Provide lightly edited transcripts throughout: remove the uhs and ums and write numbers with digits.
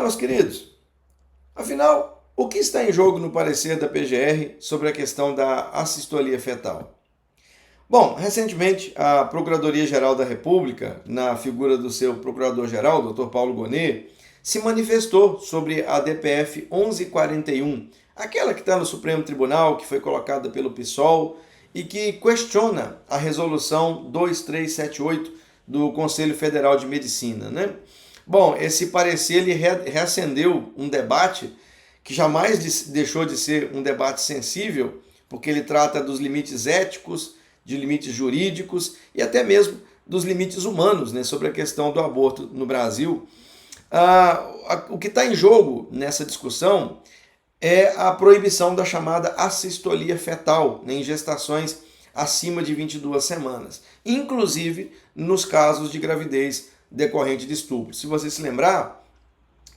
Olá, meus queridos. Afinal, o que está em jogo no parecer da PGR sobre a questão da assistolia fetal? Bom, recentemente a Procuradoria-Geral da República, na figura do seu Procurador-Geral, Dr. Paulo Gonet, se manifestou sobre a DPF 1141, aquela que está no Supremo Tribunal, que foi colocada pelo PSOL e que questiona a resolução 2378 do Conselho Federal de Medicina, né? Bom, esse parecer ele reacendeu um debate que jamais deixou de ser um debate sensível, porque ele trata dos limites éticos, de limites jurídicos e até mesmo dos limites humanos, né, sobre a questão do aborto no Brasil. O que está em jogo nessa discussão é a proibição da chamada assistolia fetal, né, em gestações acima de 22 semanas, inclusive nos casos de gravidez decorrente de estupro. Se você se lembrar,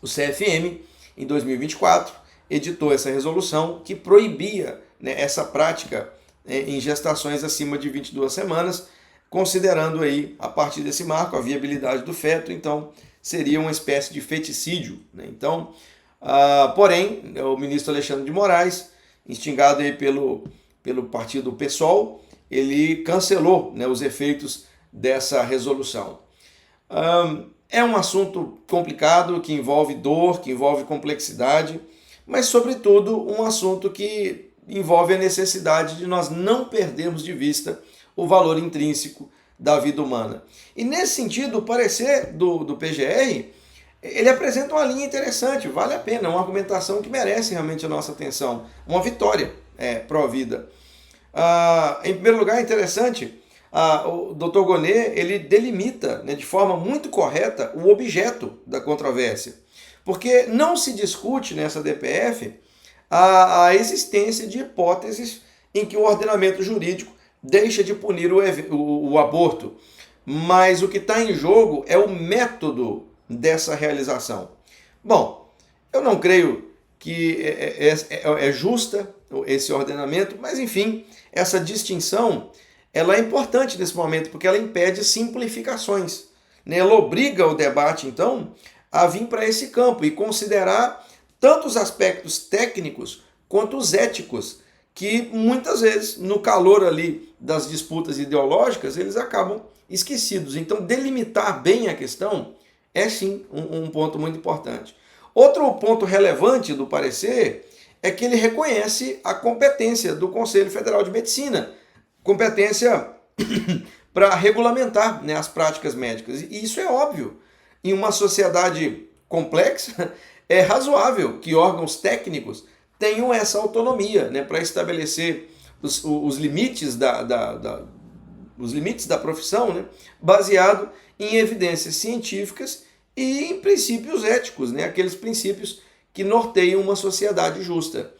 o CFM, em 2024, editou essa resolução que proibia, né, essa prática em gestações acima de 22 semanas, considerando aí, a partir desse marco, a viabilidade do feto, então seria uma espécie de feticídio, né? Então, porém, o ministro Alexandre de Moraes, instigado aí pelo partido PSOL, ele cancelou, né, os efeitos dessa resolução. É um assunto complicado, que envolve dor, que envolve complexidade, mas, sobretudo, um assunto que envolve a necessidade de nós não perdermos de vista o valor intrínseco da vida humana. E, nesse sentido, o parecer do PGR, ele apresenta uma linha interessante, vale a pena, uma argumentação que merece realmente a nossa atenção, uma vitória pró-vida. Em primeiro lugar, é interessante, o Dr. Gonet ele delimita, né, de forma muito correta o objeto da controvérsia, porque não se discute nessa DPF a existência de hipóteses em que o ordenamento jurídico deixa de punir o aborto, mas o que está em jogo é o método dessa realização. Bom, eu não creio que é justa esse ordenamento, mas enfim, essa distinção ela é importante nesse momento, porque ela impede simplificações, né? Ela obriga o debate, então, a vir para esse campo e considerar tanto os aspectos técnicos quanto os éticos, que muitas vezes, no calor ali das disputas ideológicas, eles acabam esquecidos. Então, delimitar bem a questão é sim um ponto muito importante. Outro ponto relevante do parecer é que ele reconhece a competência do Conselho Federal de Medicina, competência para regulamentar, né, as práticas médicas. E isso é óbvio. Em uma sociedade complexa, é razoável que órgãos técnicos tenham essa autonomia, né, para estabelecer os limites os limites da profissão, né, baseado em evidências científicas e em princípios éticos, né, aqueles princípios que norteiam uma sociedade justa.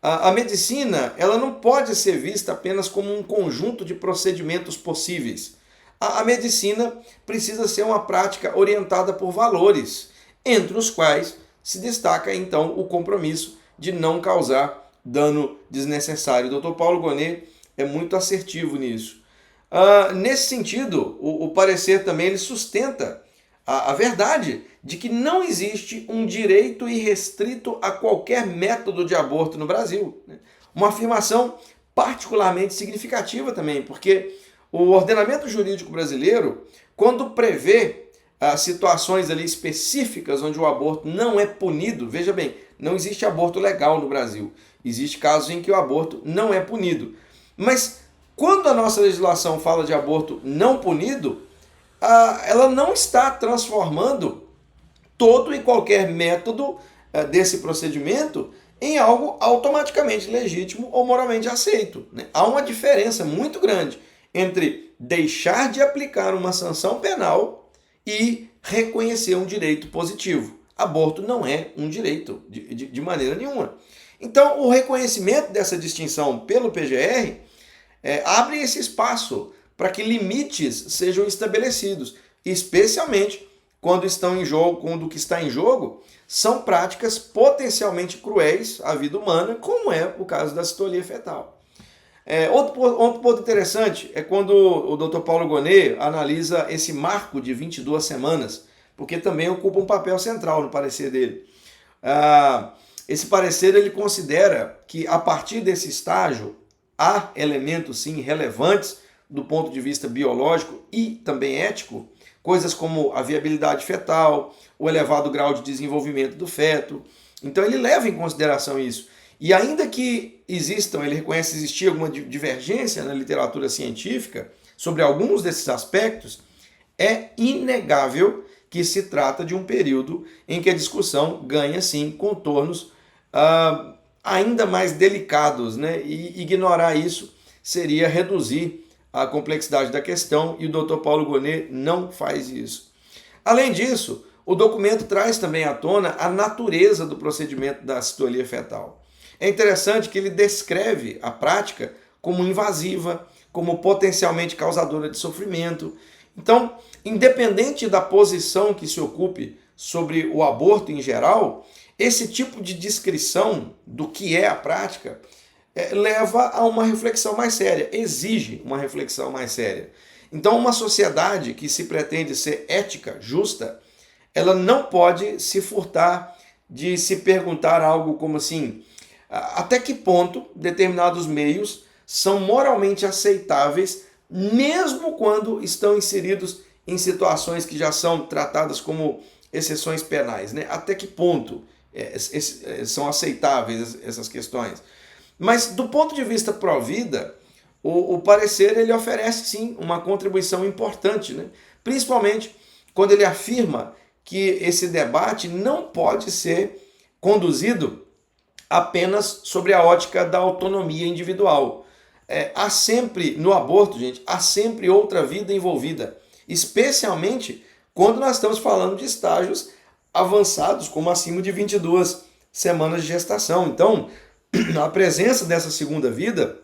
A medicina ela não pode ser vista apenas como um conjunto de procedimentos possíveis. A medicina precisa ser uma prática orientada por valores, entre os quais se destaca então o compromisso de não causar dano desnecessário. O Dr. Paulo Gonet é muito assertivo nisso. Nesse sentido, o parecer também ele sustenta a verdade de que não existe um direito irrestrito a qualquer método de aborto no Brasil. Uma afirmação particularmente significativa também, porque o ordenamento jurídico brasileiro, quando prevê situações ali específicas onde o aborto não é punido, veja bem, não existe aborto legal no Brasil. Existem casos em que o aborto não é punido. Mas quando a nossa legislação fala de aborto não punido, ela não está transformando todo e qualquer método desse procedimento em algo automaticamente legítimo ou moralmente aceito, né? Há uma diferença muito grande entre deixar de aplicar uma sanção penal e reconhecer um direito positivo. Aborto não é um direito de maneira nenhuma. Então, o reconhecimento dessa distinção pelo PGR abre esse espaço para que limites sejam estabelecidos, especialmente quando o que está em jogo são práticas potencialmente cruéis à vida humana, como é o caso da assistolia fetal. Outro ponto interessante é quando o Dr. Paulo Gonet analisa esse marco de 22 semanas porque também ocupa um papel central no parecer dele. Esse parecer ele considera que a partir desse estágio há elementos sim relevantes do ponto de vista biológico e também ético, coisas como a viabilidade fetal, o elevado grau de desenvolvimento do feto. Então ele leva em consideração isso. E ainda que existam, ele reconhece existir alguma divergência na literatura científica sobre alguns desses aspectos, é inegável que se trata de um período em que a discussão ganha, sim, contornos ainda mais delicados, né? E ignorar isso seria reduzir a complexidade da questão, e o Dr. Paulo Gonet não faz isso. Além disso, o documento traz também à tona a natureza do procedimento da acistolia fetal. É interessante que ele descreve a prática como invasiva, como potencialmente causadora de sofrimento. Então, independente da posição que se ocupe sobre o aborto em geral, esse tipo de descrição do que é a prática leva a uma reflexão mais séria, exige uma reflexão mais séria. Então, uma sociedade que se pretende ser ética, justa, ela não pode se furtar de se perguntar algo como assim: até que ponto determinados meios são moralmente aceitáveis, mesmo quando estão inseridos em situações que já são tratadas como exceções penais, né? Até que ponto são aceitáveis essas questões? Mas do ponto de vista pró-vida, o parecer ele oferece sim uma contribuição importante, né? Principalmente quando ele afirma que esse debate não pode ser conduzido apenas sobre a ótica da autonomia individual. Há sempre, no aborto, gente, há sempre outra vida envolvida, especialmente quando nós estamos falando de estágios avançados, como acima de 22 semanas de gestação. Então, a presença dessa segunda vida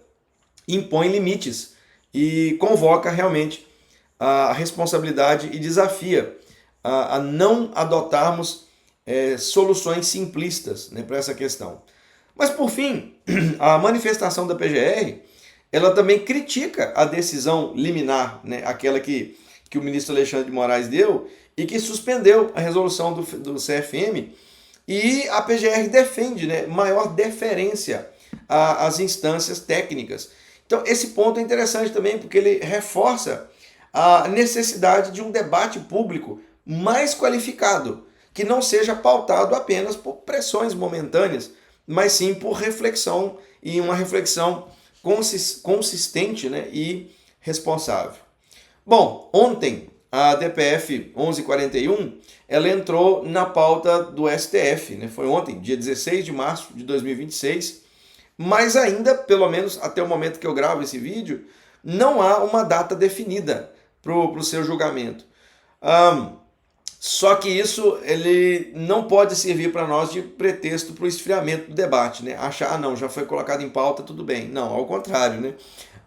impõe limites e convoca realmente a responsabilidade e desafia a não adotarmos soluções simplistas, né, para essa questão. Mas, por fim, a manifestação da PGR, ela também critica a decisão liminar, né, aquela que o ministro Alexandre de Moraes deu e que suspendeu a resolução do CFM, e a PGR defende, né, maior deferência às instâncias técnicas. Então, esse ponto é interessante também, porque ele reforça a necessidade de um debate público mais qualificado, que não seja pautado apenas por pressões momentâneas, mas sim por reflexão, e uma reflexão consistente, né, e responsável. Bom, ontem a DPF 1141 ela entrou na pauta do STF, né? Foi ontem, dia 16 de março de 2026, mas ainda, pelo menos até o momento que eu gravo esse vídeo, não há uma data definida para o seu julgamento. Só que isso ele não pode servir para nós de pretexto para o esfriamento do debate, né? Achar, não, já foi colocado em pauta, tudo bem. Não, ao contrário, né?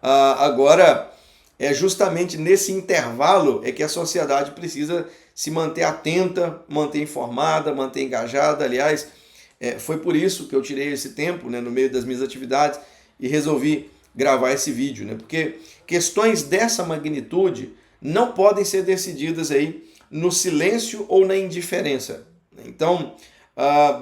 Agora, é justamente nesse intervalo é que a sociedade precisa se manter atenta, manter informada, manter engajada. Aliás, foi por isso que eu tirei esse tempo, né, no meio das minhas atividades, e resolvi gravar esse vídeo, né? Porque questões dessa magnitude não podem ser decididas aí no silêncio ou na indiferença. Então,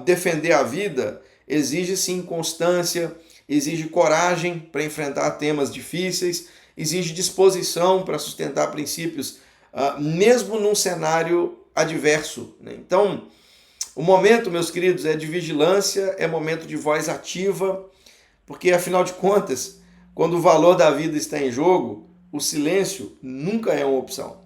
defender a vida exige sim constância, exige coragem para enfrentar temas difíceis, exige disposição para sustentar princípios, mesmo num cenário adverso, né? Então, o momento, meus queridos, é de vigilância, é momento de voz ativa, porque, afinal de contas, quando o valor da vida está em jogo, o silêncio nunca é uma opção.